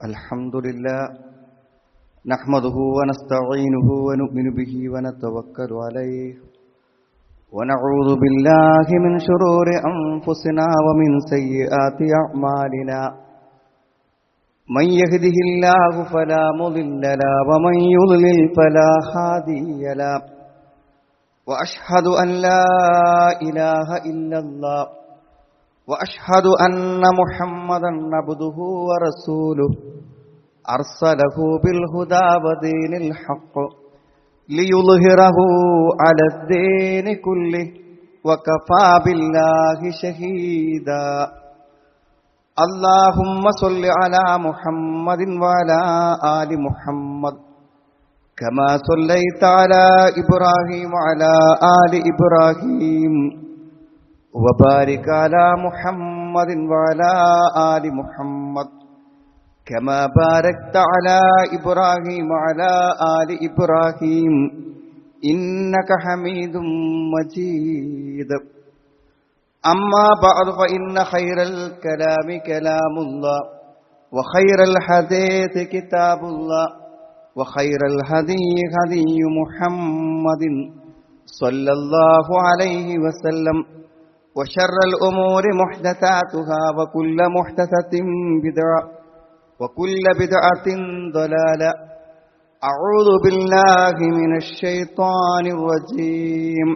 الحمد لله نحمده ونستعينه ونؤمن به ونتوكل عليه ونعوذ بالله من شرور أنفسنا ومن سيئات أعمالنا من يهده الله فلا مضل له ومن يضلل فلا هادي له وأشهد أن لا إله إلا الله وأشهد أن محمدًا عبده ورسوله أرسله بالهدى ودين الحق ليظهره على الدين كله وكفى بالله شهيدا اللهم صل على محمد وعلى آل محمد كما صليت على إبراهيم وعلى آل إبراهيم وبارك على محمد وعلى آل محمد كما باركت على إبراهيم وعلى آل إبراهيم إنك حميد مجيد أما بعد فإن خير الكلام كلام الله وخير الحديث كتاب الله وخير الهدي هدي محمد صلى الله عليه وسلم وشر الأمور محدثاتها وكل محدثة بدعة وكل بدعة ضلالة أعوذ بالله من الشيطان الرجيم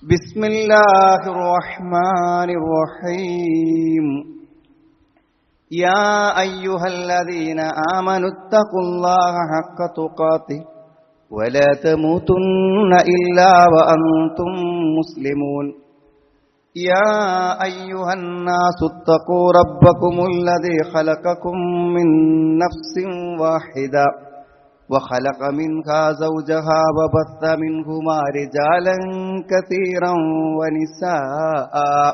بسم الله الرحمن الرحيم يا أيها الذين آمنوا اتقوا الله حق تقاته ولا تموتن إلا وأنتم مسلمون يا أيها الناس اتقوا ربكم الذي خلقكم من نفس واحدة وخلق منها زوجها وبث منهما رجالا كثيرا ونساء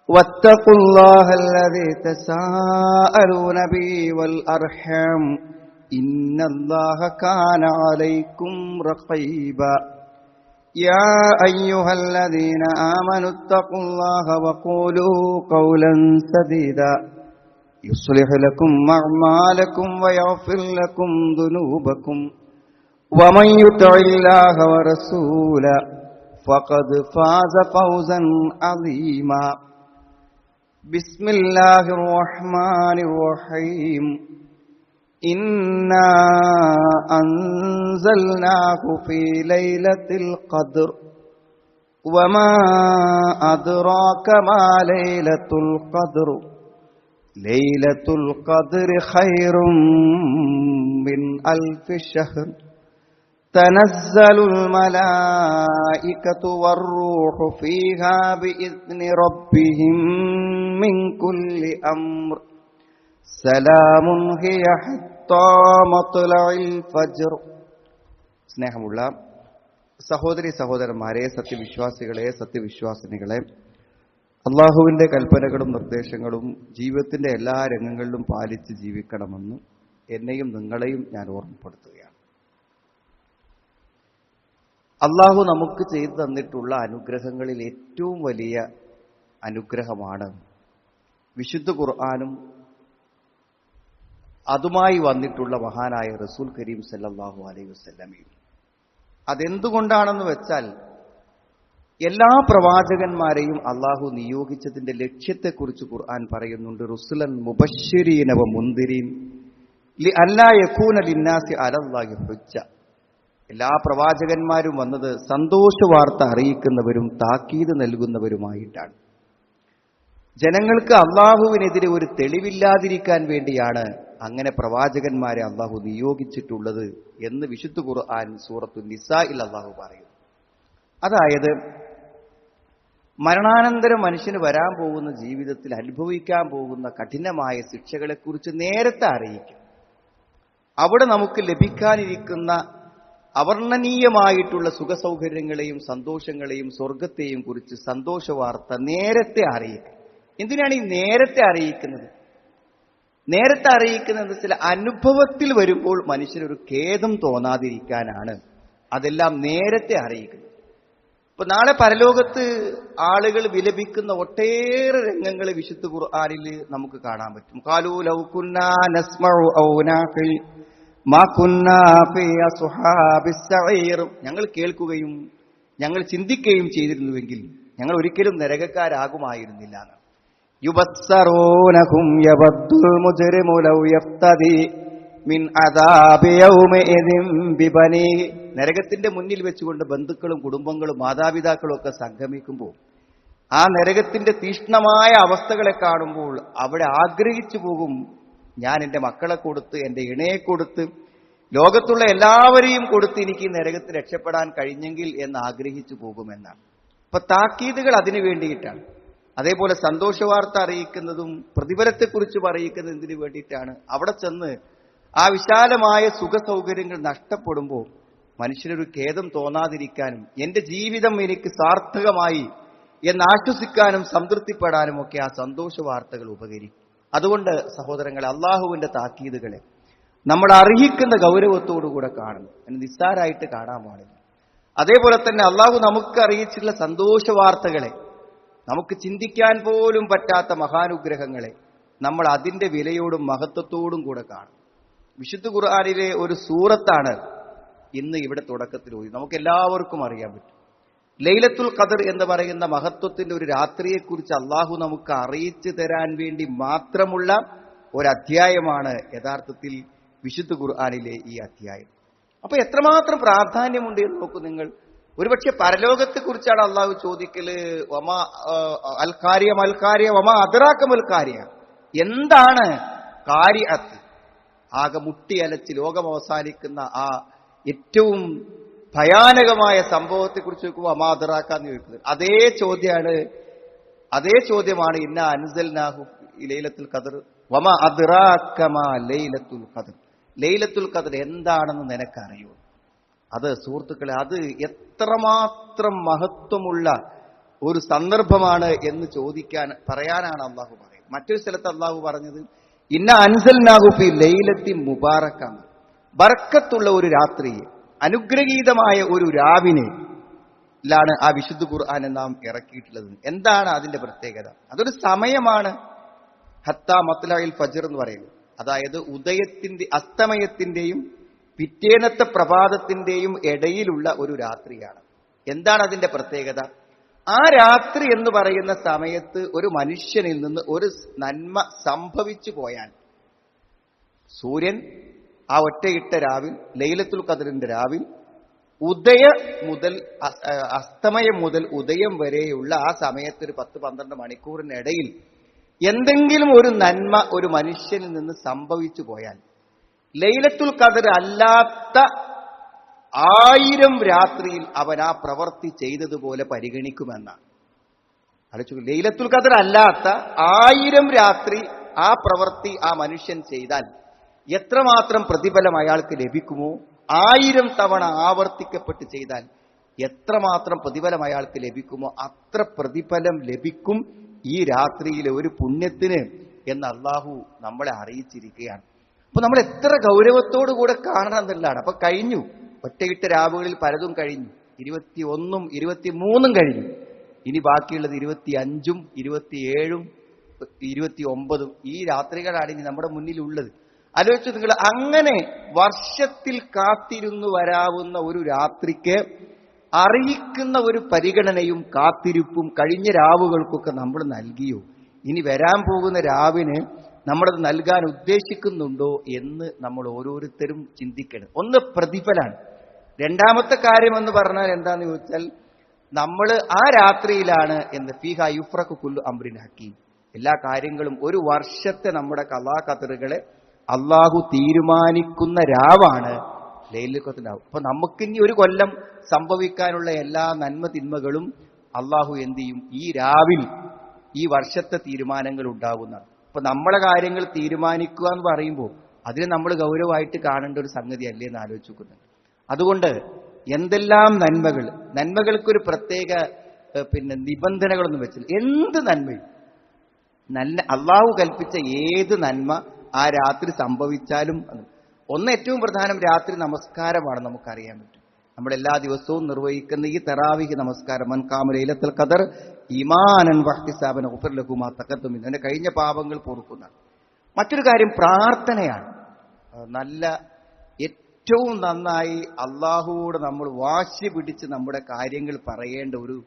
واتقوا الله الذي تساءلون به والأرحام إن الله كان عليكم رقيبا يا أيها الذين آمنوا اتقوا الله وقولوا قولا سديدا يصلح لكم أعمالكم ويغفر لكم ذنوبكم ومن يطع الله ورسوله فقد فاز فوزا عظيما بسم الله الرحمن الرحيم إنا أنزلناه في ليلة القدر وما أدراك ما ليلة القدر ليلة القدر خير من 1000 شهر تنزل الملائكة والروح فيها بإذن ربهم من كل أمر سلام هي حتى مطلع الفجر. സ്നേഹമുള്ള സഹോദരി സഹോദരന്മാരെ, സത്യവിശ്വാസികളെ, സത്യവിശ്വാസിനികളെ, അള്ളാഹുവിൻ്റെ കൽപ്പനകളും നിർദ്ദേശങ്ങളും ജീവിതത്തിൻ്റെ എല്ലാ രംഗങ്ങളിലും പാലിച്ച് ജീവിക്കണമെന്ന് എന്നെയും നിങ്ങളെയും ഞാൻ ഓർമ്മപ്പെടുത്തുകയാണ്. അള്ളാഹു നമുക്ക് ചെയ്തു തന്നിട്ടുള്ള അനുഗ്രഹങ്ങളിൽ ഏറ്റവും വലിയ അനുഗ്രഹമാണ് വിശുദ്ധ ഖുർആനും അതുമായി വന്നിട്ടുള്ള മഹാനായ റസൂൽ കരീം സല്ലല്ലാഹു അലൈഹി വസല്ലമയും. അതെന്തുകൊണ്ടാണെന്ന് വെച്ചാൽ എല്ലാ പ്രവാചകന്മാരെയും അള്ളാഹു നിയോഗിച്ചതിന്റെ ലക്ഷ്യത്തെക്കുറിച്ച് ഖുർആൻ പറയുന്നുണ്ട്. റുസുലൻ മുബശ്ശിരീന വ മുൻദിരീൻ ലിഅല്ലാ യകൂന ലിന്നാസി അലല്ലാഹി ഹുജ്ജ. എല്ലാ പ്രവാചകന്മാരും വന്നത് സന്തോഷ വാർത്ത അറിയിക്കുന്നവരും താക്കീത് നൽകുന്നവരുമായിട്ടാണ്. ജനങ്ങൾക്ക് അള്ളാഹുവിനെതിരെ ഒരു തെളിവില്ലാതിരിക്കാൻ വേണ്ടിയാണ് അങ്ങനെ പ്രവാചകന്മാരെ അള്ളാഹു നിയോഗിച്ചിട്ടുള്ളത് എന്ന് വിശുദ്ധ ഖുർആൻ സൂറത്തു നിസായിൽ അള്ളാഹു പറയുന്നു. അതായത് മരണാനന്തരം മനുഷ്യന് വരാൻ പോകുന്ന ജീവിതത്തിൽ അനുഭവിക്കാൻ പോകുന്ന കഠിനമായ ശിക്ഷകളെക്കുറിച്ച് നേരത്തെ അറിയിക്കും. അവിടെ നമുക്ക് ലഭിക്കാനിരിക്കുന്ന അവർണ്ണനീയമായിട്ടുള്ള സുഖസൗകര്യങ്ങളെയും സന്തോഷങ്ങളെയും സ്വർഗത്തെയും കുറിച്ച് സന്തോഷ വാർത്ത നേരത്തെ അറിയിക്കും. എന്തിനാണ് ഈ നേരത്തെ അറിയിക്കുന്നത്? നേരത്തെ അറിയിക്കുന്നത് ചില അനുഭവത്തിൽ വരുമ്പോൾ മനുഷ്യനൊരു ഖേദം തോന്നാതിരിക്കാനാണ് അതെല്ലാം നേരത്തെ അറിയിക്കുന്നത്. അപ്പൊ നാളെ പരലോകത്ത് ആളുകൾ വിലപിക്കുന്ന ഒട്ടേറെ രംഗങ്ങൾ വിശുദ്ധ ഖുർആനിൽ നമുക്ക് കാണാൻ പറ്റും. ഖാലൂ ലൗ കുന്നാ നസ്മഉ ഔ നാഖിൽ മാ കുന്നാ ഫീ അസ്ഹാബിസ് സഈർ. ഞങ്ങൾ കേൾക്കുകയും ഞങ്ങൾ ചിന്തിക്കുകയും ചെയ്തിരുന്നുവെങ്കിൽ ഞങ്ങൾ ഒരിക്കലും നരകക്കാരാകുമായിരുന്നില്ല. യുബസ്സറൂനഹും യബദ്ദുൽ മുജ്രിമു ലൗ യഫ്തദി മിൻ അദാബി യൗമഇദിൻ ബിബനി. നരകത്തിന്റെ മുന്നിൽ വെച്ചുകൊണ്ട് ബന്ധുക്കളും കുടുംബങ്ങളും മാതാപിതാക്കളും ഒക്കെ സംഗമിക്കുമ്പോൾ ആ നരകത്തിന്റെ തീഷ്ണമായ അവസ്ഥകളെ കാണുമ്പോൾ അവിടെ ആഗ്രഹിച്ചു പോകും, ഞാൻ എന്റെ മക്കളെ കൊടുത്ത് എന്റെ ഇണയെ കൊടുത്ത് ലോകത്തുള്ള എല്ലാവരെയും കൊടുത്ത് എനിക്ക് ഈ നരകത്തിൽ രക്ഷപ്പെടാൻ കഴിഞ്ഞെങ്കിൽ എന്ന് ആഗ്രഹിച്ചു പോകുമെന്നാണ്. അപ്പൊ താക്കീതുകൾ അതിനു വേണ്ടിയിട്ടാണ്. അതേപോലെ സന്തോഷവാർത്ത അറിയിക്കുന്നതും പ്രതിഫലത്തെക്കുറിച്ച് അറിയിക്കുന്നതും എന്തിനു വേണ്ടിയിട്ടാണ്? അവിടെ ചെന്ന് ആ വിശാലമായ സുഖ സൗകര്യങ്ങൾ നഷ്ടപ്പെടുമ്പോൾ മനുഷ്യനൊരു ഖേദം തോന്നാതിരിക്കാനും എന്റെ ജീവിതം എനിക്ക് സാർത്ഥകമായി എന്ന് ആശ്വസിക്കാനും സംതൃപ്തിപ്പെടാനും ഒക്കെ ആ സന്തോഷ വാർത്തകൾ ഉപകരിക്കും. അതുകൊണ്ട് സഹോദരങ്ങളെ, അള്ളാഹുവിന്റെ താക്കീതുകളെ നമ്മൾ അർഹിക്കുന്ന ഗൗരവത്തോടുകൂടെ കാണണം, അതിന് നിസ്സാരായിട്ട് കാണാൻ പാടില്ല. അതേപോലെ തന്നെ അള്ളാഹു നമുക്ക് അറിയിച്ചിട്ടുള്ള സന്തോഷ വാർത്തകളെ, നമുക്ക് ചിന്തിക്കാൻ പോലും പറ്റാത്ത മഹാനുഗ്രഹങ്ങളെ നമ്മൾ അതിന്റെ വിലയോടും മഹത്വത്തോടും കൂടെ കാണും. വിശുദ്ധ ഖുർആനിലെ ഒരു സൂറത്താണ് ഇന്ന് ഇവിടെ തുടക്കത്തിൽ ഓതി. നമുക്ക് എല്ലാവർക്കും അറിയാൻ പറ്റും, ലൈലത്തുൽ ഖദർ എന്ന് പറയുന്ന മഹത്വത്തിന്റെ ഒരു രാത്രിയെക്കുറിച്ച് അള്ളാഹു നമുക്ക് അറിയിച്ചു തരാൻ വേണ്ടി മാത്രമുള്ള ഒരധ്യായമാണ് യഥാർത്ഥത്തിൽ വിശുദ്ധ ഖുർആനിലെ ഈ അധ്യായം. അപ്പൊ എത്രമാത്രം പ്രാധാന്യമുണ്ട് എന്ന് നോക്കൂ നിങ്ങൾ. ഒരുപക്ഷെ പരലോകത്തെക്കുറിച്ചാണ് അള്ളാഹു ചോദിക്കല്, വമാ അൽക്കാരിയ മൽക്കാരിയ വമാ അദ്റാക മൽക്കാരിയ, എന്താണ് കാരിഅത്ത്, ആകെ മുട്ടിയലച്ച് ലോകം അവസാനിക്കുന്ന ആ ഏറ്റവും ഭയാനകമായ സംഭവത്തെക്കുറിച്ച് ചോദിക്കുമ്പോൾ വമാ അദ്റാക എന്ന് ചോദിക്കുന്നത് അതേ ചോദ്യമാണ് ഇന്ന അൻസൽനാഹു ലൈലത്തുൽ ഖദർ വമാ അദ്റാക മാ ലൈലത്തുൽ ഖദർ. ലൈലത്തുൽ ഖദർ എന്താണെന്ന് നിനക്കറിയോ? അത് സുഹൃത്തുക്കളെ, അത് എത്രമാത്രം മഹത്വമുള്ള ഒരു സന്ദർഭമാണ് എന്ന് പറയാനാണ് അള്ളാഹു പറയുന്നത്. മറ്റൊരു സ്ഥലത്ത് അള്ളാഹു പറഞ്ഞത് ഇന്ന അൻസൽനാഹു ഫീ ലൈലത്തിൻ മുബാറക, ബർക്കത്തുള്ള ഒരു രാത്രിയെ, അനുഗ്രഹീതമായ ഒരു രാവിനെയാണ് ആ വിശുദ്ധ ഖുർആനെ നാം ഇറക്കിയിട്ടുള്ളത്. എന്താണ് അതിന്റെ പ്രത്യേകത? അതൊരു സമയമാണ്. ഹത്താ മത്ലഇൽ ഫജ്ർ എന്ന് പറയുന്നത്, അതായത് അസ്തമയത്തിന്റെയും പിറ്റേന്നത്തെ പ്രഭാതത്തിന്റെയും ഇടയിലുള്ള ഒരു രാത്രിയാണ്. എന്താണ് അതിന്റെ പ്രത്യേകത? ആ രാത്രി എന്ന് പറയുന്ന സമയത്ത് ഒരു മനുഷ്യനിൽ നിന്ന് ഒരു നന്മ സംഭവിച്ചു പോയാൽ, സൂര്യൻ ആ ഒറ്റയിട്ട രാവിൽ, ലൈലത്തുൽ ഖദറിന്റെ രാവിൽ, അസ്തമയം മുതൽ ഉദയം വരെയുള്ള ആ സമയത്ത് ഒരു 10-12 മണിക്കൂറിനിടയിൽ എന്തെങ്കിലും ഒരു നന്മ ഒരു മനുഷ്യനിൽ നിന്ന് സംഭവിച്ചു പോയാൽ ലൈലത്തുൽ ഖദർ അല്ലാത്ത 1000 രാത്രിയിൽ അവൻ ആ പ്രവൃത്തി ചെയ്തതുപോലെ പരിഗണിക്കുമെന്നാണ്. ആലോചിച്ചു, ലൈലത്തുൽ ഖദർ അല്ലാത്ത 1000 രാത്രി ആ പ്രവൃത്തി ആ മനുഷ്യൻ ചെയ്താൽ എത്രമാത്രം പ്രതിഫലം അയാൾക്ക് ലഭിക്കുമോ, 1000 തവണ ആവർത്തിക്കപ്പെട്ട് ചെയ്താൽ എത്രമാത്രം പ്രതിഫലം അയാൾക്ക് ലഭിക്കുമോ അത്ര പ്രതിഫലം ലഭിക്കും ഈ രാത്രിയിലെ ഒരു പുണ്യത്തിന് എന്ന് അള്ളാഹു നമ്മളെ അറിയിച്ചിരിക്കുകയാണ്. അപ്പൊ നമ്മൾ എത്ര ഗൗരവത്തോടു കൂടെ കാണണം എന്നുള്ളതാണ്. അപ്പൊ കഴിഞ്ഞു, ഒറ്റയിട്ട രാവുകളിൽ പലതും കഴിഞ്ഞു, 21ഉം 23ഉം കഴിഞ്ഞു. ഇനി ബാക്കിയുള്ളത് 25ഉം 27ഉം 29ഉം ഈ രാത്രികളാണ് ഇനി നമ്മുടെ മുന്നിലുള്ളത്. ആലോചിച്ചു നിങ്ങൾ, അങ്ങനെ വർഷത്തിൽ കാത്തിരുന്നു വരാവുന്ന ഒരു രാത്രിക്ക് അറിയിക്കുന്ന ഒരു പരിഗണനയും കാത്തിരിപ്പും കഴിഞ്ഞ രാവുകൾക്കൊക്കെ നമ്മൾ നൽകിയോ? ഇനി വരാൻ പോകുന്ന രാവിന് നമ്മളത് നൽകാൻ ഉദ്ദേശിക്കുന്നുണ്ടോ എന്ന് നമ്മൾ ഓരോരുത്തരും ചിന്തിക്കണം. ഒന്ന് പ്രതിഫലാണ്. രണ്ടാമത്തെ കാര്യം എന്ന് പറഞ്ഞാൽ എന്താന്ന് ചോദിച്ചാൽ, നമ്മൾ ആ രാത്രിയിലാണ് എന്ന് ഫീഹാ യുഫ്രഖു കുല്ലു അംറിൻ ഹകീം, എല്ലാ കാര്യങ്ങളും ഒരു വർഷത്തെ നമ്മുടെ ഖളാ ഖദറുകളെ അള്ളാഹു തീരുമാനിക്കുന്ന രാവാണ് ലൈലത്തുൽ ഖദർ. അപ്പൊ നമുക്കിനി ഒരു കൊല്ലം സംഭവിക്കാനുള്ള എല്ലാ നന്മ തിന്മകളും അള്ളാഹു എന്ത് ചെയ്യും? ഈ രാവിൽ ഈ വർഷത്തെ തീരുമാനങ്ങൾ ഉണ്ടാകുന്നതാണ്. അപ്പൊ നമ്മളെ കാര്യങ്ങൾ തീരുമാനിക്കുക എന്ന് പറയുമ്പോൾ അതിനെ നമ്മൾ ഗൗരവമായിട്ട് കാണേണ്ട ഒരു സംഗതി അല്ലേ എന്ന് ആലോചിക്കുന്നത്. അതുകൊണ്ട് എന്തെല്ലാം നന്മകൾക്കൊരു പ്രത്യേക നിബന്ധനകളൊന്നും വെച്ചില്ല. എന്ത് നന്മയും, നല്ല അള്ളാഹു കൽപ്പിച്ച ഏത് നന്മ ആ രാത്രി സംഭവിച്ചാലും, ഒന്ന് ഏറ്റവും പ്രധാനം രാത്രി നമസ്കാരമാണ്, നമുക്കറിയാൻ പറ്റും. നമ്മളെല്ലാ ദിവസവും നിർവഹിക്കുന്ന ഈ തറാവീഹ് നമസ്കാരം, മൻ ഖാമ ലൈലത്തുൽ ഖദർ ഈമാനൻ വഹ്തിസാബൻ ഗുഫിറ ലഹു മാ തഖദ്ദമ മിൻ, അതിന്റെ കഴിഞ്ഞ പാപങ്ങൾ പൊറുക്കുന്ന. മറ്റൊരു കാര്യം പ്രാർത്ഥനയാണ്. നല്ല ഏറ്റവും നന്നായി അള്ളാഹുവോട് നമ്മൾ വാശി പിടിച്ച് നമ്മുടെ കാര്യങ്ങൾ പറയേണ്ട ഒരു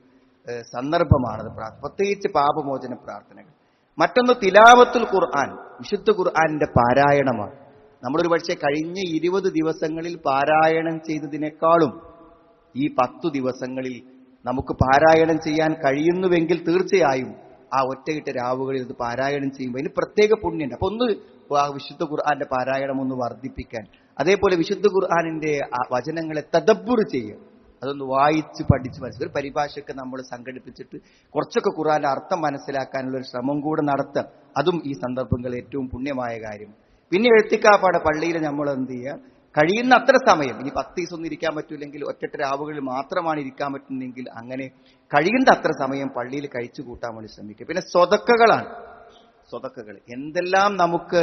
സന്ദർഭമാണത്, പ്രത്യേകിച്ച് പാപമോചന പ്രാർത്ഥനകൾ. മറ്റൊന്ന് തിലാവത്തുൽ ഖുർആൻ, വിശുദ്ധ ഖുർആനിന്റെ പാരായണമാണ്. നമ്മളൊരു പക്ഷേ കഴിഞ്ഞ 20 ദിവസങ്ങളിൽ പാരായണം ചെയ്തതിനേക്കാളും ഈ 10 ദിവസങ്ങളിൽ നമുക്ക് പാരായണം ചെയ്യാൻ കഴിയുന്നുവെങ്കിൽ തീർച്ചയായും ആ ഒറ്റയിട്ട രാവുകളിൽ ഇത് പാരായണം ചെയ്യുമ്പോൾ അതിന് പ്രത്യേക പുണ്യമുണ്ട്. അപ്പൊ ഒന്ന് വിശുദ്ധ ഖുർആന്റെ പാരായണം ഒന്ന് വർദ്ധിപ്പിക്കാൻ, അതേപോലെ വിശുദ്ധ ഖുർആനിന്റെ വചനങ്ങളെ തദബ്ബുർ ചെയ്യുക, അതൊന്ന് വായിച്ച് പഠിച്ച് മനസ്സിലാക്കി ഒരു പരിഭാഷയൊക്കെ നമ്മൾ സംഘടിപ്പിച്ചിട്ട് കുറച്ചൊക്കെ ഖുർആന്റെ അർത്ഥം മനസ്സിലാക്കാനുള്ള ഒരു ശ്രമം കൂടെ നടത്തുക. അതും ഈ സന്ദർഭങ്ങളിൽ ഏറ്റവും പുണ്യമായ കാര്യം. പിന്നെ എഴുത്തിക്കാപ്പാടെ പള്ളിയിൽ നമ്മൾ എന്ത് ചെയ്യുക, കഴിയുന്ന അത്ര സമയം, ഇനി 10 ദിവസം ഒന്നും ഇരിക്കാൻ പറ്റൂല്ലെങ്കിൽ ഒറ്റ രാവുകളിൽ മാത്രമാണ് ഇരിക്കാൻ പറ്റുന്നെങ്കിൽ അങ്ങനെ കഴിയുന്ന അത്ര സമയം പള്ളിയിൽ കഴിച്ചു കൂട്ടാൻ വേണ്ടി ശ്രമിക്കുക. പിന്നെ സ്വതക്കകളാണ്. സ്വതക്കകൾ എന്തെല്ലാം നമുക്ക്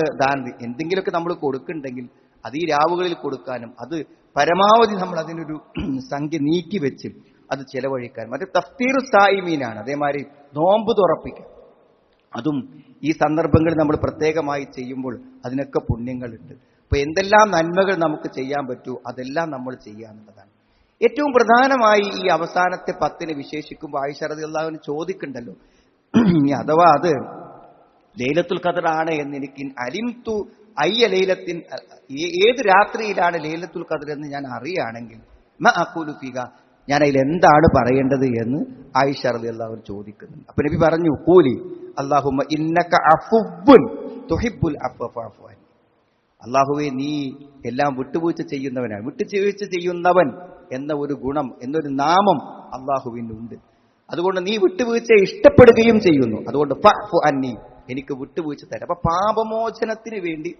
എന്തെങ്കിലുമൊക്കെ നമ്മൾ കൊടുക്കുന്നുണ്ടെങ്കിൽ അത് ഈ രാവുകളിൽ കൊടുക്കാനും, അത് പരമാവധി നമ്മൾ അതിനൊരു സംഖ്യ നീക്കിവെച്ച് അത് ചെലവഴിക്കാനും. മറ്റേ തഫ്തീറു സായിമീനാണ്. അതേമാതിരി നോമ്പ് തുറപ്പിക്കുക, അതും ഈ സന്ദർഭങ്ങളിൽ നമ്മൾ പ്രത്യേകമായി ചെയ്യുമ്പോൾ അതിനൊക്കെ പുണ്യങ്ങളുണ്ട്. അപ്പൊ എന്തെല്ലാം നന്മകൾ നമുക്ക് ചെയ്യാൻ പറ്റൂ അതെല്ലാം നമ്മൾ ചെയ്യാന്നുള്ളതാണ്. ഏറ്റവും പ്രധാനമായി ഈ അവസാനത്തെ 10 വിശേഷിക്കുമ്പോൾ ആയിഷ റളിയല്ലാഹു അൻഹ ചോദിക്കണ്ടല്ലോ, അഥവാ അത് ലൈലത്തുൽ ഖദർ ആണ് എന്ന് എനിക്ക് അലിംതു അയ്യ ലൈലത്തിൻ, ഏത് രാത്രിയിലാണ് ലൈലത്തുൽ ഖദർ എന്ന് ഞാൻ അറിയുകയാണെങ്കിൽ മ അഖൂലു ഫീഹ, ഞാൻ അതിൽ എന്താണ് പറയേണ്ടത് എന്ന് ആയിഷ റളിയല്ലാഹു അൻഹ ചോദിക്കുന്നുണ്ട്. അപ്പൊ നബി പറഞ്ഞു, ഖൂലി അല്ലാഹുമ്മ ഇന്നക അഫുവ്വുൻ തുഹിബ്ബുൽ അഫ്വ ഫഅഫു അൻനി, അല്ലാഹുവേ നീ എല്ലാം വിട്ടുവീഴ്ച ചെയ്യുന്നവനാണ്, വിട്ടുവീഴ്ച ചെയ്യുന്നവൻ എന്ന ഒരു ഗുണം, എന്നൊരു നാമം അല്ലാഹുവിനുണ്ട്. അതുകൊണ്ട് നീ വിട്ടുവീഴ്ച ഇഷ്ടപ്പെടുകയും ചെയ്യുന്നു. അതുകൊണ്ട് ഫഅഫു അന്നി, എനിക്ക് വിട്ടുവീഴ്ച തരാം. അപ്പൊ പാപമോചനത്തിന് വേണ്ടി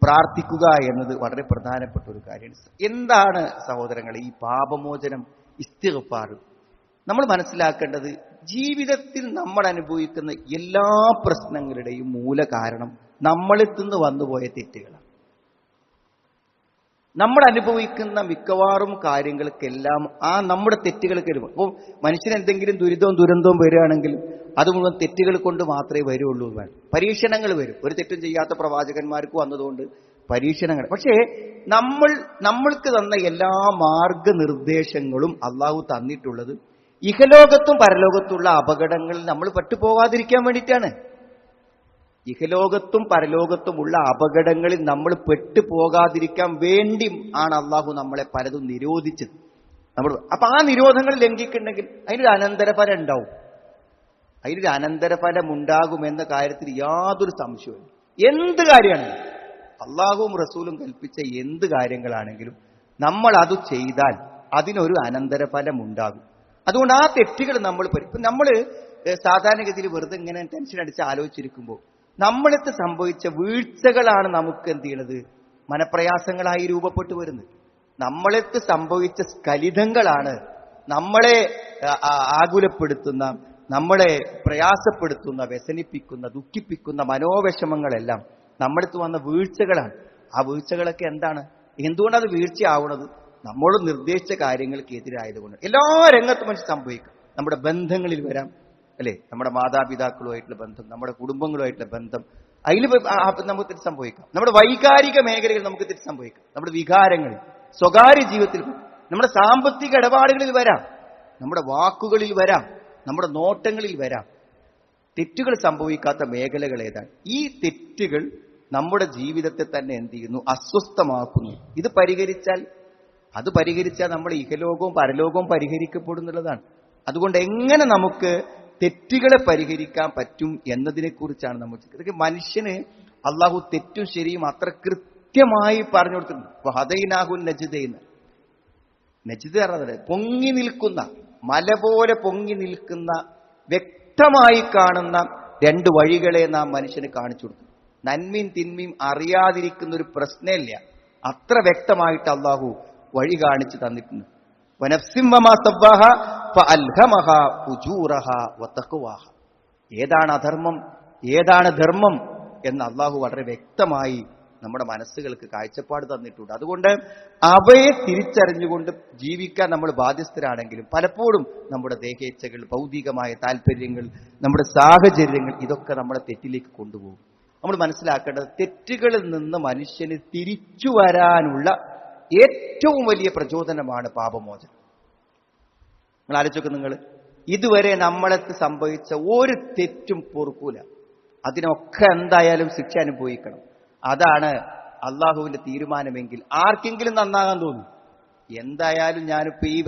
പ്രാർത്ഥിക്കുക എന്നത് വളരെ പ്രധാനപ്പെട്ട ഒരു കാര്യമാണ്. എന്താണ് സഹോദരങ്ങളെ ഈ പാപമോചനം, ഇസ്തിഗ്ഫാർ? നമ്മൾ മനസ്സിലാക്കേണ്ടത് ജീവിതത്തിൽ നമ്മൾ അനുഭവിക്കുന്ന എല്ലാ പ്രശ്നങ്ങളുടെയും മൂല കാരണം നമ്മളിൽ നിന്ന് വന്നുപോയ തെറ്റുകളാണ്. നമ്മൾ അനുഭവിക്കുന്ന മിക്കവാറും കാര്യങ്ങൾക്കെല്ലാം ആ നമ്മുടെ തെറ്റുകൾക്ക് വരും. അപ്പോൾ മനുഷ്യന് എന്തെങ്കിലും ദുരന്തവും വരികയാണെങ്കിൽ അത് മുഴുവൻ തെറ്റുകൾ കൊണ്ട് മാത്രമേ വരുള്ളൂ. പരീക്ഷണങ്ങൾ വരും. ഒരു തെറ്റും ചെയ്യാത്ത പ്രവാചകന്മാർക്ക് വന്നതുകൊണ്ട് പരീക്ഷണങ്ങൾ. പക്ഷേ നമ്മൾക്ക് തന്ന എല്ലാ മാർഗനിർദ്ദേശങ്ങളും അള്ളാഹു തന്നിട്ടുള്ളത് ഇഹലോകത്തും പരലോകത്തുള്ള അപകടങ്ങളിൽ നമ്മൾ പെട്ടുപോകാതിരിക്കാൻ വേണ്ടിയിട്ടാണ്. ഇഹലോകത്തും പരലോകത്തുമുള്ള അപകടങ്ങളിൽ നമ്മൾ പെട്ടുപോകാതിരിക്കാൻ വേണ്ടി ആണ് അള്ളാഹു നമ്മളെ പലതും നിരോധിച്ചത്. അപ്പൊ ആ നിരോധങ്ങൾ ലംഘിക്കുന്നുണ്ടെങ്കിൽ അതിനൊരു അനന്തരഫലം ഉണ്ടാവും. അതിനൊരു അനന്തരഫലം ഉണ്ടാകുമെന്ന കാര്യത്തിൽ യാതൊരു സംശയവും. എന്ത് കാര്യമാണെങ്കിലും അള്ളാഹുവും റസൂലും കൽപ്പിച്ച എന്ത് കാര്യങ്ങളാണെങ്കിലും നമ്മൾ അത് ചെയ്താൽ അതിനൊരു അനന്തരഫലം ഉണ്ടാകും. അതുകൊണ്ട് ആ തെറ്റുകൾ നമ്മൾ സാധാരണഗതിയിൽ വെറുതെ ഇങ്ങനെ ടെൻഷൻ അടിച്ച് ആലോചിച്ചിരിക്കുമ്പോൾ നമ്മളെത്ത് സംഭവിച്ച വീഴ്ചകളാണ് നമുക്ക് എന്ത് ചെയ്യണത്, മനപ്രയാസങ്ങളായി രൂപപ്പെട്ടു വരുന്നത്. നമ്മളെത്ത് സംഭവിച്ച സ്ഖലിതങ്ങളാണ് നമ്മളെ ആകുലപ്പെടുത്തുന്ന, നമ്മളെ പ്രയാസപ്പെടുത്തുന്ന, വ്യസനിപ്പിക്കുന്ന, ദുഃഖിപ്പിക്കുന്ന മനോവിഷമങ്ങളെല്ലാം നമ്മളെത്ത് വന്ന വീഴ്ചകളാണ്. ആ വീഴ്ചകളൊക്കെ എന്താണ്, എന്തുകൊണ്ടത് വീഴ്ചയാവുന്നത്? നമ്മൾ നിർദ്ദേശിച്ച കാര്യങ്ങൾക്ക് എതിരായതുകൊണ്ട്. എല്ലാ രംഗത്തും മനുഷ്യൻ സംഭവിക്കും. നമ്മുടെ ബന്ധങ്ങളിൽ വരാം, അല്ലെ? നമ്മുടെ മാതാപിതാക്കളുമായിട്ടുള്ള ബന്ധം, നമ്മുടെ കുടുംബങ്ങളുമായിട്ടുള്ള ബന്ധം, അതിൽ നമുക്ക് തെറ്റ് സംഭവിക്കാം. നമ്മുടെ വൈകാരിക മേഖലയിൽ നമുക്ക് തെറ്റ് സംഭവിക്കാം. നമ്മുടെ വികാരങ്ങളിൽ, സ്വകാര്യ ജീവിതത്തിൽ, നമ്മുടെ സാമ്പത്തിക ഇടപാടുകളിൽ വരാം, നമ്മുടെ വാക്കുകളിൽ വരാം, നമ്മുടെ നോട്ടങ്ങളിൽ വരാം. തെറ്റുകൾ സംഭവിക്കാത്ത മേഖലകൾ ഏതാണ്? ഈ തെറ്റുകൾ നമ്മുടെ ജീവിതത്തെ തന്നെ എന്ത് ചെയ്യുന്നു, അസ്വസ്ഥമാക്കുന്നു. ഇത് പരിഹരിച്ചാൽ നമ്മുടെ ഇഹലോകവും പരലോകവും പരിഹരിക്കപ്പെടുന്നുള്ളതാണ്. അതുകൊണ്ട് എങ്ങനെ നമുക്ക് തെറ്റുകളെ പരിഹരിക്കാൻ പറ്റും എന്നതിനെക്കുറിച്ചാണ് നമ്മൾ ചിന്തിക്കുന്നത്. മനുഷ്യന് അള്ളാഹു തെറ്റും ശരിയും അത്ര കൃത്യമായി പറഞ്ഞു കൊടുത്തിട്ടുണ്ട്. ഹദൈനാഹു നജ്ദൈന, നജ്ദ് പറഞ്ഞത് പൊങ്ങി നിൽക്കുന്ന, മല പോലെ പൊങ്ങി നിൽക്കുന്ന, വ്യക്തമായി കാണുന്ന 2 വഴികളെ നാം മനുഷ്യന് കാണിച്ചു കൊടുത്തു. നന്മയും തിന്മയും അറിയാതിരിക്കുന്ന ഒരു പ്രശ്നമില്ല. അത്ര വ്യക്തമായിട്ട് അള്ളാഹു വഴി കാണിച്ചു തന്നിട്ടുണ്ട്. ഏതാണ് അധർമ്മം, ഏതാണ് ധർമ്മം എന്ന് അള്ളാഹു വളരെ വ്യക്തമായി നമ്മുടെ മനസ്സുകൾക്ക് കാഴ്ചപ്പാട് തന്നിട്ടുണ്ട്. അതുകൊണ്ട് അവയെ തിരിച്ചറിഞ്ഞുകൊണ്ട് ജീവിക്കാൻ നമ്മൾ ബാധ്യസ്ഥരാണെങ്കിലും പലപ്പോഴും നമ്മുടെ ദേഹേച്ഛകൾ, ഭൗതികമായ താല്പര്യങ്ങൾ, നമ്മുടെ സാഹചര്യങ്ങൾ ഇതൊക്കെ നമ്മളെ തെറ്റിലേക്ക് കൊണ്ടുപോകും. നമ്മൾ മനസ്സിലാക്കേണ്ടത് തെറ്റുകളിൽ നിന്ന് മനുഷ്യന് തിരിച്ചു വരാനുള്ള ഏറ്റവും വലിയ പ്രചോദനമാണ് പാപമോചനം. നിങ്ങൾ ആലോചിച്ചോക്ക്, നിങ്ങൾ ഇതുവരെ നമ്മളെത്ത് സംഭവിച്ച ഒരു തെറ്റും പൊറുക്കൂല, അതിനൊക്കെ എന്തായാലും ശിക്ഷ അനുഭവിക്കണം. അതാണ് അള്ളാഹുവിന്റെ തീരുമാനമെങ്കിൽ ആർക്കെങ്കിലും നന്നാകാൻ തോന്നും. എന്തായാലും ഞാനിപ്പോ ഈ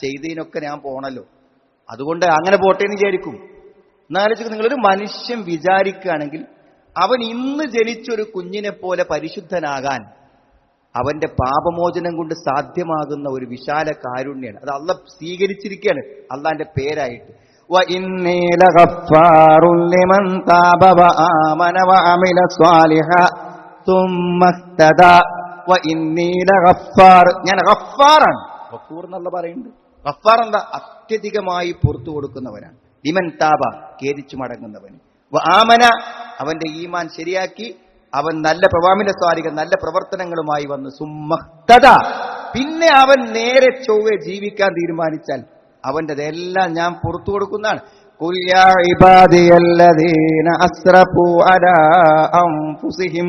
ചെയ്തതിനൊക്കെ ഞാൻ പോണല്ലോ, അതുകൊണ്ട് അങ്ങനെ പോട്ടെ എന്ന് വിചാരിക്കും. എന്നാലോചിച്ച് നിങ്ങളൊരു മനുഷ്യൻ വിചാരിക്കുകയാണെങ്കിൽ അവൻ ഇന്ന് ജനിച്ചൊരു കുഞ്ഞിനെ പോലെ പരിശുദ്ധനാകാൻ അവന്റെ പാപമോചനം കൊണ്ട് സാധ്യമാകുന്ന ഒരു വിശാല കാരുണ്യാണ്. അത് അള്ളാഹ് സ്വീകരിച്ചിരിക്കുകയാണ് അള്ളാന്റെ പേരായിട്ട്. ഞാൻ ഗഫാറാണ്. ഗഫൂർ എന്നുള്ള പറയുന്നുണ്ട്. ഗഫാർ എന്താ? അത്യധികമായി പുറത്തു കൊടുക്കുന്നവനാണ്. ലിമൻ താബ, ഖേദിച്ചു മടങ്ങുന്നവൻ. ആമന, അവന്റെ ഈമാൻ ശരിയാക്കി അവൻ നല്ല പ്രവാമില സ്വാലിക നല്ല പ്രവർത്തനങ്ങളുമായി വന്ന് സുമ്മഹ്തദ, പിന്നെ അവൻ നേരെ ചൊവ്വെ ജീവിക്കാൻ തീരുമാനിച്ചാൽ അവന്റെതെല്ലാം ഞാൻ പുറത്തു കൊടുക്കുന്നതാണ്. ഖുൽ യാ ഇബാദിയല്ലദീന അസ്റഫു അലാ അൻഫുസിഹിം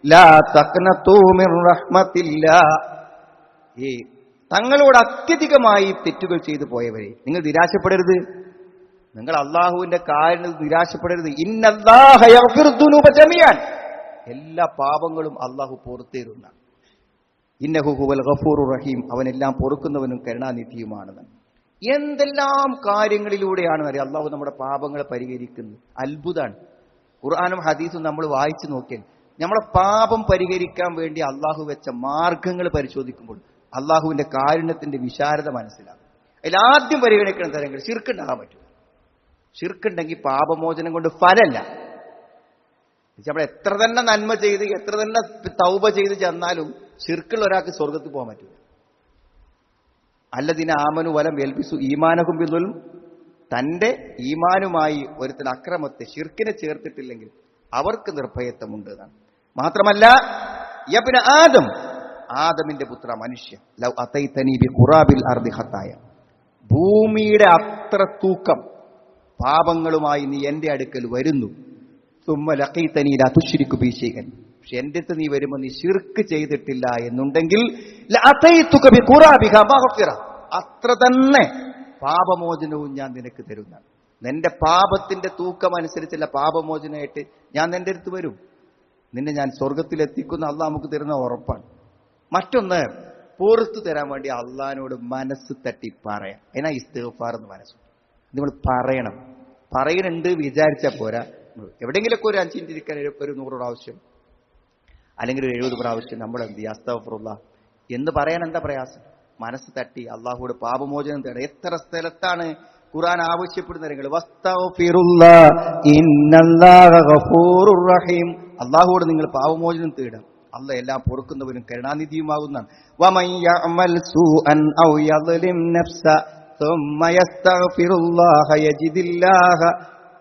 ലാ തഖ്നതു മിർ റഹ്മത്തില്ലാഹ്. തങ്ങളോട് അത്യധികമായി തെറ്റുകൾ ചെയ്തു പോയവരെ നിങ്ങൾ നിരാശപ്പെടരുത്, നിങ്ങൾ അള്ളാഹുവിന്റെ കാര്യം നിരാശപ്പെടരുത്. ഇന്നല്ലാഹ യഗ്ഫിറു ദുനൂബ ജമീഅൻ, എല്ലാ പാപങ്ങളും അള്ളാഹു പൊറുത്തേരുന്ന. ഇന്നഹു ഹുവൽ ഗഫൂറുർ റഹീം, അവനെല്ലാം പൊറുക്കുന്നവനും കരുണാനിധിയുമാണെന്ന്. എന്തെല്ലാം കാര്യങ്ങളിലൂടെയാണ് അറിയാം അള്ളാഹു നമ്മുടെ പാപങ്ങളെ പരിഹരിക്കുന്നത്. അത്ഭുതമാണ്. ഖുർആനും ഹദീസും നമ്മൾ വായിച്ചു നോക്കിയാൽ നമ്മളെ പാപം പരിഹരിക്കാൻ വേണ്ടി അള്ളാഹു വെച്ച മാർഗങ്ങൾ പരിശോധിക്കുമ്പോൾ അള്ളാഹുവിന്റെ കാരുണ്യത്തിന്റെ വിശാലത മനസ്സിലാകും. അതിലാദ്യം പരിഗണിക്കുന്ന തരങ്ങൾ ശിർക്കുണ്ടാകാൻ പറ്റും. ശിർക്കുണ്ടെങ്കിൽ പാപമോചനം കൊണ്ട് ഫലമല്ല. നമ്മൾ എത്ര തന്നെ നന്മ ചെയ്ത് എത്ര തന്നെ തൗബ ചെയ്ത് ചെന്നാലും ശിർക്കുള്ള ഒരാൾക്ക് സ്വർഗത്തിൽ പോകാൻ പറ്റില്ല. അല്ലദീന ആമനു വലം യൽബിസു ഈമാനഹും ബിദുൽം, തന്റെ ഈമാനുമായി ഒരുത്തൻ അക്രമത്തെ ശിർക്കിനെ ചേർത്തിട്ടില്ലെങ്കിൽ അവർക്ക് നിർഭയത്വമുണ്ട് എന്നാണ്. മാത്രമല്ല യബ്ന ആദം, ആദമിന്റെ പുത്ര മനുഷ്യ, ലൗ അതൈതനി ബി ഖുറാബിൽ അർദി ഖതായ, ഭൂമിയുടെ അത്ര തൂക്കം പാപങ്ങളുമായി നീ എന്റെ അടുക്കൽ വരുന്നു, സുമ്മ ലഖീതനി ലാ തുശ്രികു ബി ശൈഅൻ, പക്ഷെ എന്റെ അടുത്ത് നീ വരുമ്പോൾ നീ ശിർക്ക് ചെയ്തിട്ടില്ല എന്നുണ്ടെങ്കിൽ ലഅതൈതുക ബി ഖുറാബിഹ മഗ്ഫിറ, അത്ര തന്നെ പാപമോചനവും ഞാൻ നിനക്ക് തരുന്ന. നിന്റെ പാപത്തിന്റെ തൂക്കം അനുസരിച്ചുള്ള പാപമോചനമായിട്ട് ഞാൻ നിന്റെ അടുത്ത് വരും, നിന്നെ ഞാൻ സ്വർഗത്തിലെത്തിക്കുന്ന അള്ളാഹ് നമുക്ക് തരുന്ന ഉറപ്പാണ്. മറ്റൊന്ന്, പുറത്തു തരാൻ വേണ്ടി അള്ളാഹിനോട് മനസ്സ് തട്ടി പറയാം. എന്നാ ഇസ്തിഗ്ഫാർ എന്ന് മനസ്സ് നമ്മൾ പറയണം. പറയുന്നുണ്ട് വിചാരിച്ചാൽ പോരാ, എവിടെയെങ്കിലൊക്കെ ഒരു 5 മിനിറ്റ് ഇരിക്കാൻ ഒരു 100 പ്രാവശ്യം അല്ലെങ്കിൽ ഒരു 70 പ്രാവശ്യം നമ്മൾ എന്ത് ചെയ്യുക, അസ്തഗ്ഫിറുല്ലാഹ് എന്ന് പറയാൻ എന്താ പ്രയാസം? മനസ്സ് തട്ടി അള്ളാഹുവോട് പാപമോചനം തേടണം. എത്ര സ്ഥലത്താണ് ഖുർആൻ ആവശ്യപ്പെടുന്നത്? വസ്തഗ്ഫിറുല്ലാഹ് ഇന്നല്ലാഹ ഗഫൂറുർ റഹീം, അള്ളാഹുവോട് നിങ്ങൾ പാപമോചനം തേടാം, അള്ളാഹ് എല്ലാം പൊറുക്കുന്നവനും കരുണാനിധിയുമാകുന്നതാണ്. വമൻ യഅമൽ സൂഅൻ ഔ യദ്ലിം നഫ്സ ثم يستغفر الله يجد الله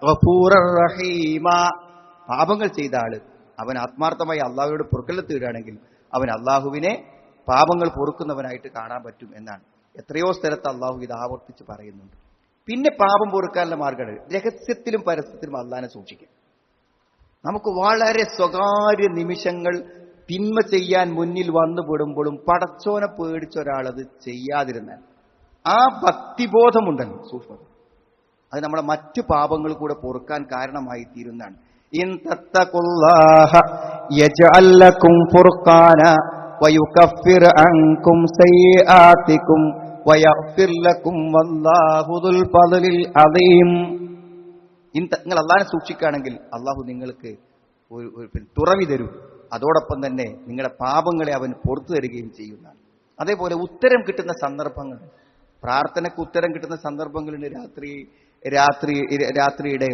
غفورا رحيما. പാപങ്ങൾ ചെയ്ത ആള് അവൻ ആത്മാർത്ഥമായി അള്ളാഹുവിനോട് പൊറുക്കൽ തേടുകയാണെങ്കിൽ അവൻ അള്ളാഹുവിനെ പാപങ്ങൾ പൊറുക്കുന്നവനായിട്ട് കാണാൻ പറ്റും എന്നാണ്. എത്രയോ സ്ഥലത്ത് അള്ളാഹു ഇത് ആവർത്തിച്ച് പറയുന്നുണ്ട്. പിന്നെ പാപം പൊറുക്കാനുള്ള മാർഗ്ഗങ്ങൾ രഹസ്യത്തിലും പരസ്യത്തിലും അള്ളാഹിനെ സൂക്ഷിക്കുക. നമുക്ക് വളരെ സ്വകാര്യ നിമിഷങ്ങൾ തിന്മ ചെയ്യാൻ മുന്നിൽ വന്നു പെടുമ്പോഴും പടച്ചോനെ പേടിച്ച ഒരാളത് ചെയ്യാതിരുന്നാൽ ആ ഭക്തിബോധമുണ്ടല്ലോ, സൂക്ഷ്മത, അത് നമ്മുടെ മറ്റു പാപങ്ങൾ കൂടെ പൊറുക്കാൻ കാരണമായി തീരുന്നതാണ്. ഇൻ തത്തഖുല്ലാഹ യജ്അൽ ലക്കും ഫുർഖാന വയുകഫിർ അൻകും സയ്യിആതികും വയഗ്ഫിർ ലക്കും വല്ലാഹു ദുൽ ഫദ്ലിൽ അദീം. നിങ്ങൾ അല്ലാഹുവിനെ സൂക്ഷിക്കുകയാണെങ്കിൽ അള്ളാഹു നിങ്ങൾക്ക് ഒരു തുറവി തരും, അതോടൊപ്പം തന്നെ നിങ്ങളുടെ പാപങ്ങളെ അവൻ പുറത്തു തരികയും ചെയ്യുന്നതാണ്. അതേപോലെ ഉത്തരം കിട്ടുന്ന സന്ദർഭങ്ങൾ, പ്രാർത്ഥനയ്ക്ക് ഉത്തരം കിട്ടുന്ന സന്ദർഭങ്ങളുണ്ട്. രാത്രിയുടെ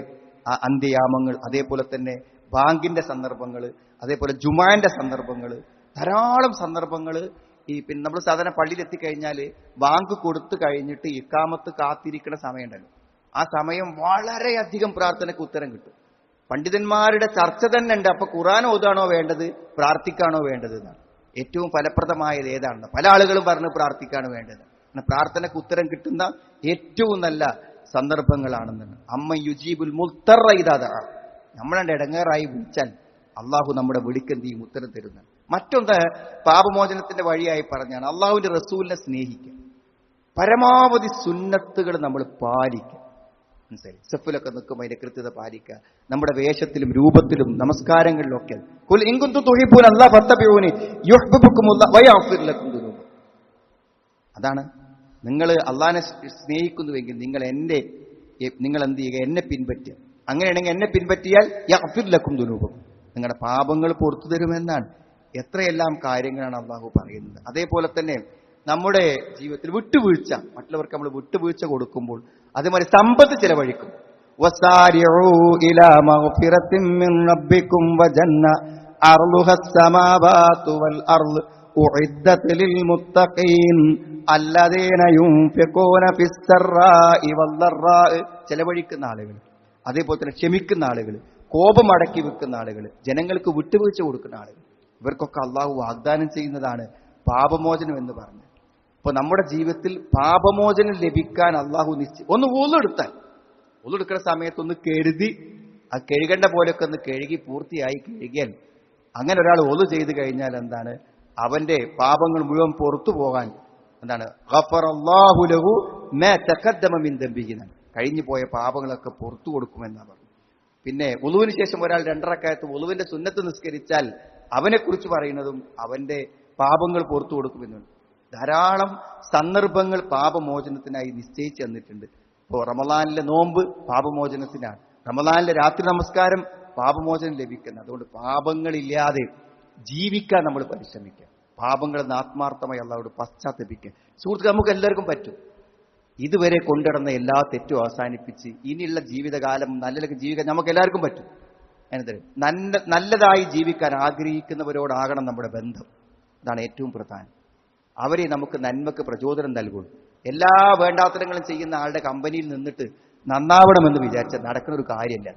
അന്ത്യയാമങ്ങൾ, അതേപോലെ തന്നെ ബാങ്കിന്റെ സന്ദർഭങ്ങൾ, അതേപോലെ ജുമാന്റെ സന്ദർഭങ്ങൾ, ധാരാളം സന്ദർഭങ്ങൾ. പിന്നെ നമ്മൾ സാധാരണ പള്ളിയിൽ എത്തിക്കഴിഞ്ഞാൽ ബാങ്ക് കൊടുത്തു കഴിഞ്ഞിട്ട് ഇക്കാമത്ത് കാത്തിരിക്കുന്ന സമയമുണ്ടല്ലോ, ആ സമയം വളരെയധികം പ്രാർത്ഥനയ്ക്ക് ഉത്തരം കിട്ടും. പണ്ഡിതന്മാരുടെ ചർച്ച തന്നെ ഉണ്ട്. അപ്പൊ ഖുർആൻ ഓതാണോ വേണ്ടത്, പ്രാർത്ഥിക്കാണോ വേണ്ടത് എന്നാണ്. ഏറ്റവും ഫലപ്രദമായത് ഏതാണ്? പല ആളുകളും പറഞ്ഞ് പ്രാർത്ഥിക്കാണ് വേണ്ടത്. പ്രാർത്ഥനയ്ക്ക് ഉത്തരം കിട്ടുന്ന ഏറ്റവും നല്ല സന്ദർഭങ്ങളാണെന്നാണ്. അമ്മ യുജീബുൽ മുൽത്തറ ഇതാ, നമ്മളെ ഇടങ്ങേറായി വിളിച്ചാൽ അള്ളാഹു നമ്മുടെ വിളിക്കെന്ത് ചെയ്യും, ഉത്തരം തരുന്നത്. മറ്റൊന്ന് പാപമോചനത്തിന്റെ വഴിയായി പറഞ്ഞാണ് അള്ളാഹുവിന്റെ റസൂലിനെ സ്നേഹിക്കുക. പരമാവധി സുന്നത്തുകൾ നമ്മൾ പാലിക്കുക. മനസ്സിലായി? സഫിലൊക്കെ നിൽക്കുമ്പോൾ അതിന്റെ കൃത്യത പാലിക്കുക. നമ്മുടെ വേഷത്തിലും രൂപത്തിലും നമസ്കാരങ്ങളിലും ഒക്കെ അതാണ്. നിങ്ങൾ അള്ളാഹിനെ സ്നേഹിക്കുന്നുവെങ്കിൽ നിങ്ങൾ എന്ത് ചെയ്യുക, എന്നെ പിൻപറ്റുക. അങ്ങനെയാണെങ്കിൽ എന്നെ പിൻപറ്റിയാൽ യഗ്ഫിർ ലക്കും ദുനൂബക്കും, നിങ്ങളുടെ പാപങ്ങൾ പുറത്തു തരുമെന്നാണ്. എത്രയെല്ലാം കാര്യങ്ങളാണ് അള്ളാഹു പറയുന്നത്. അതേപോലെ തന്നെ നമ്മുടെ ജീവിതത്തിൽ വിട്ടുവീഴ്ച, മറ്റുള്ളവർക്ക് നമ്മൾ വിട്ടുവീഴ്ച കൊടുക്കുമ്പോൾ അതേമാതിരി സമ്പത്ത് ചെലവഴിക്കും. വസാരിഉ ഇലാ മഗ്ഫിറത്തിൻ മിൻ റബ്ബിക്കും വജന്ന അർളുഹസ് സമാവാതു വൽ അർള് ഉഇദ്ദത് ലിൽ മുത്തഖീൻ അല്ലദീന യുൻഫിഖൂന ഫിസ് സറാഇ വൽ ദറാഇ, ചെലവഴിക്കുന്ന ആളുകൾ, അതേപോലെ തന്നെ ക്ഷമിക്കുന്ന ആളുകൾ, കോപം അടക്കി വെക്കുന്ന ആളുകൾ, ജനങ്ങൾക്ക് വിട്ടുവീഴ്ച കൊടുക്കുന്ന ആളുകൾ, ഇവർക്കൊക്കെ അള്ളാഹു വാഗ്ദാനം ചെയ്യുന്നതാണ് പാപമോചനം എന്ന് പറഞ്ഞു. അപ്പൊ നമ്മുടെ ജീവിതത്തിൽ പാപമോചനം ലഭിക്കാൻ അള്ളാഹു ഒന്ന് ഒന്നെടുക്കുന്ന സമയത്ത് ഒന്ന് കരുതി, ആ കഴുകേണ്ട പോലെയൊക്കെ ഒന്ന് കഴുകി പൂർത്തിയായി കഴുകിയാൽ, അങ്ങനെ ഒരാൾ ഒളു ചെയ്ത് കഴിഞ്ഞാൽ എന്താണ്, അവന്റെ പാപങ്ങൾ മുഴുവൻ പുറത്തു പോകാൻ എന്താണ്, ഗഫറല്ലാഹു ലഹു മാ തഖദ്ദമ മിൻ ദംബിഹി, കഴിഞ്ഞു പോയ പാപങ്ങളൊക്കെ പുറത്തു കൊടുക്കുമെന്നാണ് പറഞ്ഞു. പിന്നെ വുളുവിന് ശേഷം ഒരാൾ 2 റക്അത്ത് വുളുവിന്റെ സുന്നത്ത് നിസ്കരിച്ചാൽ അവനെക്കുറിച്ച് പറയുന്നതും അവന്റെ പാപങ്ങൾ പുറത്തു കൊടുക്കുമെന്നുണ്ട്. ധാരാളം സന്ദർഭങ്ങൾ പാപമോചനത്തിനായി നിശ്ചയിച്ചു തന്നിട്ടുണ്ട്. ഇപ്പോൾ റമളാനിലെ നോമ്പ് പാപമോചനത്തിനാണ്, റമളാനിലെ രാത്രി നമസ്കാരം പാപമോചനം ലഭിക്കുന്നത്. അതുകൊണ്ട് പാപങ്ങളില്ലാതെ ജീവിക്കാൻ നമ്മൾ പരിശ്രമിക്കുക. പാപങ്ങളിൽ നിന്ന് ആത്മാർത്ഥമായി അള്ളാഹുവോട് പശ്ചാത്തപിക്കുക. സുഹൃത്തുക്കൾ, നമുക്ക് എല്ലാവർക്കും പറ്റും. ഇതുവരെ കൊണ്ടുവരുന്ന എല്ലാ തെറ്റും അവസാനിപ്പിച്ച് ഇനിയുള്ള ജീവിതകാലം നല്ലതൊക്കെ ജീവിക്കാൻ നമുക്ക് എല്ലാവർക്കും പറ്റും. നല്ലതായി ജീവിക്കാൻ ആഗ്രഹിക്കുന്നവരോടാകണം നമ്മുടെ ബന്ധം. അതാണ് ഏറ്റവും പ്രധാനം. അവരെ നമുക്ക് നന്മക്ക് പ്രചോദനം നൽകുള്ളൂ. എല്ലാ വേണ്ടാത്തരങ്ങളും ചെയ്യുന്ന ആളുടെ കമ്പനിയിൽ നിന്നിട്ട് നന്നാവണമെന്ന് വിചാരിച്ചാൽ നടക്കുന്ന ഒരു കാര്യമല്ല.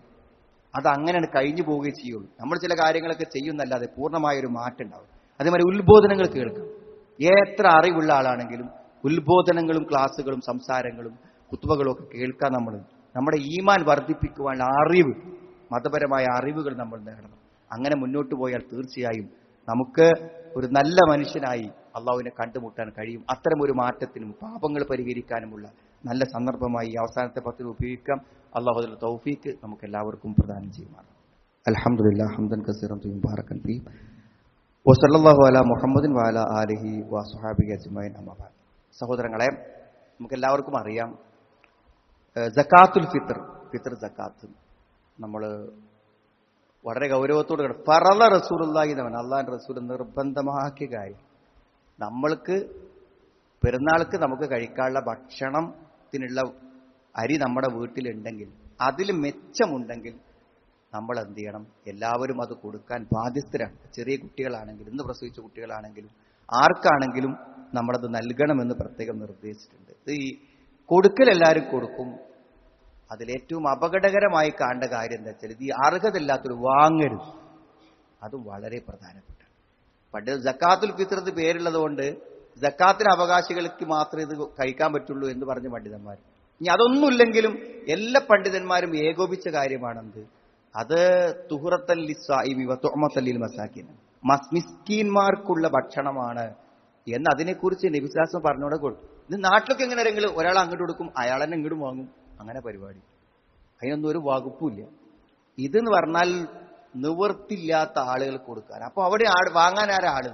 അത് അങ്ങനെയാണ് കഴിഞ്ഞു പോവുകയും ചെയ്യുള്ളൂ. നമ്മൾ ചില കാര്യങ്ങളൊക്കെ ചെയ്യുന്നല്ലാതെ പൂർണ്ണമായൊരു മാറ്റം ഉണ്ടാവും. അതേമാതിരി ഉത്ബോധനങ്ങൾ കേൾക്കാം. എത്ര അറിവുള്ള ആളാണെങ്കിലും ഉത്ബോധനങ്ങളും ക്ലാസ്സുകളും സംസാരങ്ങളും കുത്തുബകളും ഒക്കെ കേൾക്കാൻ നമ്മുടെ ഈമാൻ വർദ്ധിപ്പിക്കുവാനുള്ള അറിവ്, മതപരമായ അറിവുകൾ നമ്മൾ നേടണം. അങ്ങനെ മുന്നോട്ട് പോയാൽ തീർച്ചയായും നമുക്ക് ഒരു നല്ല മനുഷ്യനായി അള്ളാഹുവിനെ കണ്ടുമുട്ടാൻ കഴിയും. അത്തരമൊരു മാറ്റത്തിനും പാപങ്ങൾ പരിഹരിക്കാനുമുള്ള നല്ല സന്ദർഭമായി അവസാനത്തെ 10 ഉപയോഗിക്കാം. അള്ളാഹുവിന്റെ തൗഫീക്ക് നമുക്ക് എല്ലാവർക്കും പ്രദാനം ചെയ്യുമാറാണ്. അൽഹംദുലില്ലാഹ് ഹംദൻ കസീറൻ മുബാറകൻ ഫീഹി വസല്ലല്ലാഹു അലാ മുഹമ്മദിൻ വഅലാ ആലിഹി വസ്വഹാബിഹി അജ്മഈൻ. അമ്മാ ബഅദ്. സഹോദരങ്ങളെ, നമുക്ക് എല്ലാവർക്കും അറിയാം, സക്കാത്തുൽ ഫിത്ർ സക്കാത്ത് നമ്മൾ വളരെ ഗൗരവത്തോട് ഫറള റസൂലുള്ളാഹി എന്നാണ് അള്ളാഹിന്റെ റസൂൽ നിർബന്ധമാക്കിയ കാര്യം. നമ്മൾക്ക് പെരുന്നാൾക്ക് നമുക്ക് കഴിക്കാനുള്ള ഭക്ഷണത്തിനുള്ള അരി നമ്മുടെ വീട്ടിലുണ്ടെങ്കിൽ, അതിൽ മെച്ചമുണ്ടെങ്കിൽ നമ്മൾ എന്ത് ചെയ്യണം? എല്ലാവരും അത് കൊടുക്കാൻ ബാധ്യസ്ഥരാണ്. ചെറിയ കുട്ടികളാണെങ്കിലും ഇന്ന് പ്രസവിച്ച കുട്ടികളാണെങ്കിലും ആർക്കാണെങ്കിലും നമ്മളത് നൽകണമെന്ന് പ്രത്യേകം നിർദ്ദേശിച്ചിട്ടുണ്ട്. ഈ കൊടുക്കൽ എല്ലാവരും കൊടുക്കും. അതിലേറ്റവും അപകടകരമായി കാണേണ്ട കാര്യം എന്താ വെച്ചാൽ, ഇത് ഈ അർഹതയില്ലാത്തൊരു വാങ്ങരുത്. അതും വളരെ പ്രധാനപ്പെട്ട. പണ്ട് സക്കാത്തുൽ ഫിത്ർ പേരുള്ളത് കൊണ്ട് സക്കാത്തിന് അവകാശികൾക്ക് മാത്രമേ ഇത് കഴിക്കാൻ പറ്റുള്ളൂ എന്ന് പറഞ്ഞ പണ്ഡിതന്മാർ. ഇനി അതൊന്നുമില്ലെങ്കിലും എല്ലാ പണ്ഡിതന്മാരും ഏകോപിച്ച കാര്യമാണെന്ത്, അത് തുഹറത്തൻ ലിസ്സായിമി വതുഅമത്തൻ ലിൽ മസാകിൻ, മിസ്കീന്മാർക്കുള്ള ഭക്ഷണമാണ് എന്ന് അതിനെക്കുറിച്ച് നബി സല്ലല്ലാഹു അലൈഹി വസല്ലം പറഞ്ഞോടെ കൊടുത്തു. ഇത് നാട്ടിലൊക്കെ എങ്ങനെ ആരെങ്കിലും ഒരാൾ അങ്ങോട്ട് കൊടുക്കും, അയാൾ തന്നെ ഇങ്ങോട്ടും വാങ്ങും, അങ്ങനെ പരിപാടി. അതിനൊന്നും ഒരു വകുപ്പില്ല. ഇതെന്ന് പറഞ്ഞാൽ നിവൃത്തില്ലാത്ത ആളുകൾ കൊടുക്കാൻ. അപ്പൊ അവിടെ വാങ്ങാൻ ആരാള്?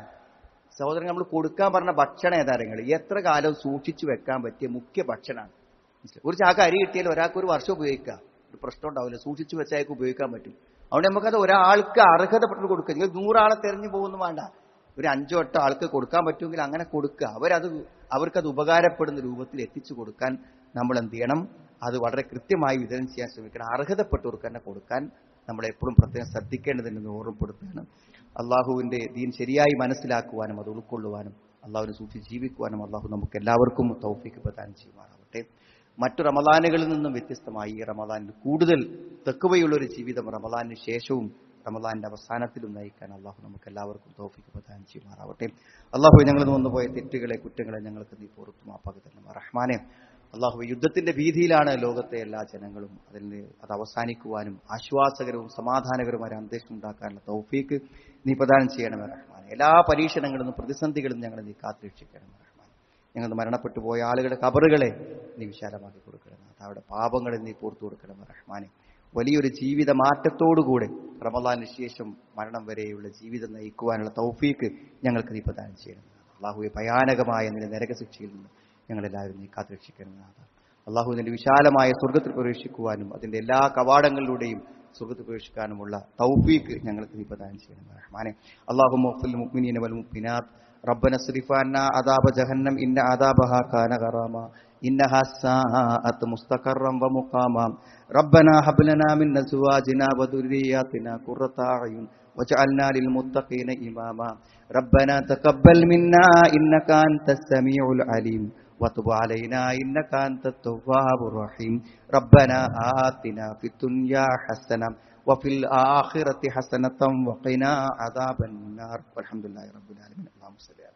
സഹോദരൻ, നമ്മൾ കൊടുക്കാൻ പറഞ്ഞ ഭക്ഷണം ഏതാരങ്ങൾ എത്ര കാലം സൂക്ഷിച്ചു വെക്കാൻ പറ്റിയ മുഖ്യ ഭക്ഷണമാണ്. ഒരു ചാക്ക് അരി കിട്ടിയാൽ ഒരാൾക്ക് ഒരു വർഷം ഉപയോഗിക്കാം, ഒരു പ്രശ്നം ഉണ്ടാവില്ല. സൂക്ഷിച്ചു വെച്ചാൽ ഉപയോഗിക്കാൻ പറ്റും. അതുകൊണ്ട് നമുക്കത് ഒരാൾക്ക് അർഹതപ്പെട്ട് കൊടുക്കുക. നിങ്ങൾ 100 ആളെ തെരഞ്ഞു പോകുന്നു വേണ്ട, ഒരു 5-8 ആൾക്ക് കൊടുക്കാൻ പറ്റുമെങ്കിൽ അങ്ങനെ കൊടുക്കുക. അവർക്കത് ഉപകാരപ്പെടുന്ന രൂപത്തിൽ എത്തിച്ചു കൊടുക്കാൻ നമ്മൾ എന്ത് ചെയ്യണം? അത് വളരെ കൃത്യമായി വിതരണം ചെയ്യാൻ ശ്രമിക്കണം. അർഹതപ്പെട്ടവർക്ക് തന്നെ കൊടുക്കാൻ നമ്മൾ എപ്പോഴും പ്രത്യേകം ശ്രദ്ധിക്കേണ്ടതുണ്ടെന്ന് ഓർമ്മപ്പെടുത്തുകയാണ്. അള്ളാഹുവിന്റെ ദീൻ ശരിയായി മനസ്സിലാക്കുവാനും അത് ഉൾക്കൊള്ളുവാനും അള്ളാഹുവിനെ സൂക്ഷിച്ച് ജീവിക്കുവാനും അള്ളാഹു നമുക്ക് എല്ലാവർക്കും തൗഫീഖ് പ്രദാനം ചെയ്യുമാറാവട്ടെ. മറ്റു റമദാനുകളിൽ നിന്നും വ്യത്യസ്തമായി ഈ റമദാനിൽ കൂടുതൽ തഖ്വയുള്ള ഒരു ജീവിതം റമദാനിന് ശേഷവും റമദാന്റെ അവസാനത്തിലും നയിക്കാൻ അള്ളാഹു നമുക്ക് എല്ലാവർക്കും തൗഫീഖ് പ്രദാനം ചെയ്യുമാറാവട്ടെ. അള്ളാഹു ഞങ്ങൾ വന്നുപോയ തെറ്റുകളെ കുറ്റങ്ങളെ ഞങ്ങൾക്ക് നീ പുറത്തു മാപ്പാക്കി തരണം റഹ്മാനെ. അള്ളാഹു യുദ്ധത്തിന്റെ ഭീതിയിലാണ് ലോകത്തെ എല്ലാ ജനങ്ങളും. അത് അവസാനിക്കുവാനും ആശ്വാസകരവും സമാധാനകരമായ അന്തരീക്ഷം ഉണ്ടാക്കാനുള്ള തൗഫീഖ് നീ പ്രദാനം ചെയ്യണമേ റഹ്മാനെ. എല്ലാ പരീക്ഷണങ്ങളും പ്രതിസന്ധികളും ഞങ്ങളെ നീ കാത്തുരക്ഷിക്കണമേ റഹ്മാനെ. ഞങ്ങൾ മരണപ്പെട്ടു പോയ ആളുകളുടെ ഖബറുകളെ നീ വിശാലമാക്കി കൊടുക്കണം. അവരുടെ പാപങ്ങളെ നീ പുറത്തു കൊടുക്കണം റഹ്മാനെ. വലിയൊരു ജീവിത മാറ്റത്തോടുകൂടെ റമദാനിന് ശേഷം മരണം വരെയുള്ള ജീവിതം നയിക്കുവാനുള്ള തൗഫീഖ് ഞങ്ങൾക്ക് നീ പ്രദാനം ചെയ്യണം. അള്ളാഹുവെ ഭയാനകമായ നിന്റെ നരകശിക്ഷയിൽ നിന്ന് ഞങ്ങളെല്ലാവരും നീ കാത്തുരക്ഷിക്കണമെന്നാണ്. അള്ളാഹു നിന്റെ വിശാലമായ സ്വർഗത്തിൽ പ്രവേശിക്കുവാനും അതിന്റെ എല്ലാ കവാടങ്ങളിലൂടെയും സ്വർഗത്തിൽ പ്രവേശിക്കാനുമുള്ള തൗഫീഖ് ഞങ്ങൾക്ക് നീ പ്രദാനം ചെയ്യണം റഹ്മാനെ. അല്ലാഹുമ്മ ഗ്ഫിർ ലിൽ മുഅ്മിനീന വൽ മുഅ്മിനാത്ത് റബ്ബന സ്രിഫ് അന്നാ അദാബ ജഹന്നം ഇന്ന അദാബഹാ കാന ഗറാമ ഇന്നഹാ സാഅത് മുസ്തഖറൻ വ മുഖാമ റബ്ബനാ ഹബ് ലനാ മിൻ അസ്വാജിനാ വ ദുർരിയ്യാതിനാ ഖുർറത അയുൻ വജഅൽനാ ലിൽ മുത്തഖീന ഇമാമ റബ്ബനാ തഖബ്ബൽ മിന്നാ ഇന്നക അൻതസ് സമീഉൽ അലീം وتب علينا إنك أنت التواب الرحيم ربنا آتنا في الدنيا حسنة وفي الآخرة حسنة وقنا عذاب النار والحمد لله رب العالمين. اللهم صل على